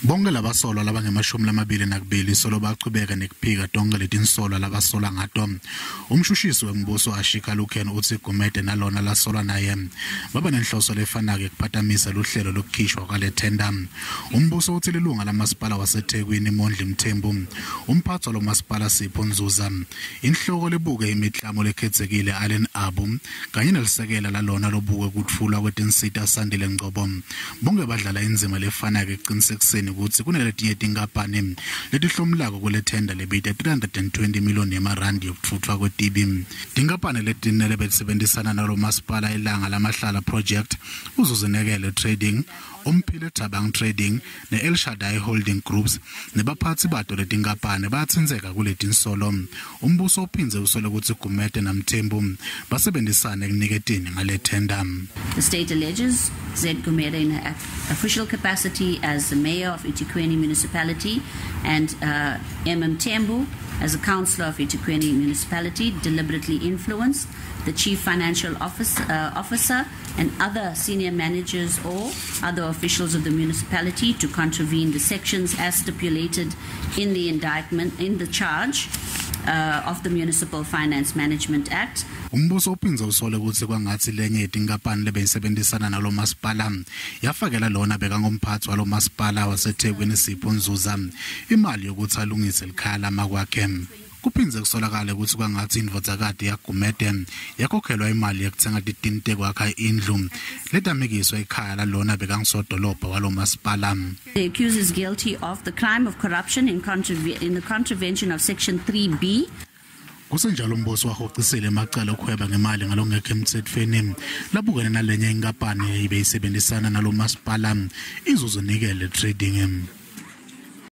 Bonke labasolwa labangemashumi lamabili nakubili solo bachubeka nekuphika tonke letinsolwa labasolwa ngato. Umshushisi wembuso ashika lukhen uthi Gumede nalona lasolwa naye baba nenhloso lefanake kuphatamisa luhlelo lokukhishwa kwethenda. Umbuso uthi lilunga lamasipala waseThekwini Mondli Mthembu, umphathi walomasipala Sipho Nzuza, inhloko lebuke imiklamo lekhethekile Allen Abu kanye nelisekela lalona lobuke kutfulwa kwetinsita Sandile Ngcobo. Bonke badlala inzima lefanake ekuqinisekiseni ukuthi kuneletinye tinkapani letihlomulako kwethenda lebita 320 million temarandi yokutfuthwa kwetibi. Tinkapani letinele betisebenzisana nalomasipala ilanga lamahlala project, uzuzenekele trading, umphile tabang trading ne-El Shaddai holding groups nebaphathi bato letinkapani batsintseka kuletinsolo. Umbuso uphinze usole ukuthi Gumede naMthembu basebenzisane ekuniketeni ngalethenda. The state alleges Gumede in her official capacity as the mayor of Thekwini municipality and Mthembu as a councillor of Thekwini municipality deliberately influenced the chief financial officer and other senior managers or other officials of the municipality to contravene the sections as stipulated in the indictment, in the charge of the Municipal Finance Management Act. Umbuso uphinze usole ukuthi kwangathi lenye itinkapani lebeyisebenzisana nalomasipala yafakela lona bekangomphathi walomasipala waseThekwini Sipho Nzuza imali yokuthi alungise licala makwakhe. Kuphinze kusolakala ukuthi kwangathi indvodzakade yaGumede yakhokhelwa imali yokuthenga titinte kwakha indlu letamekiswa ekhaya lalona bekangisodolobha walomasipala. The accused is guilty of the crime of corruption in the contravention of section 3B. Kusenjalo umbuso wahocisile amacala okuhweba ngemali ngalongekho emthethweni labukene nalenye inkapani ebeyisebenzisana nalomasipala izuzenikele trading.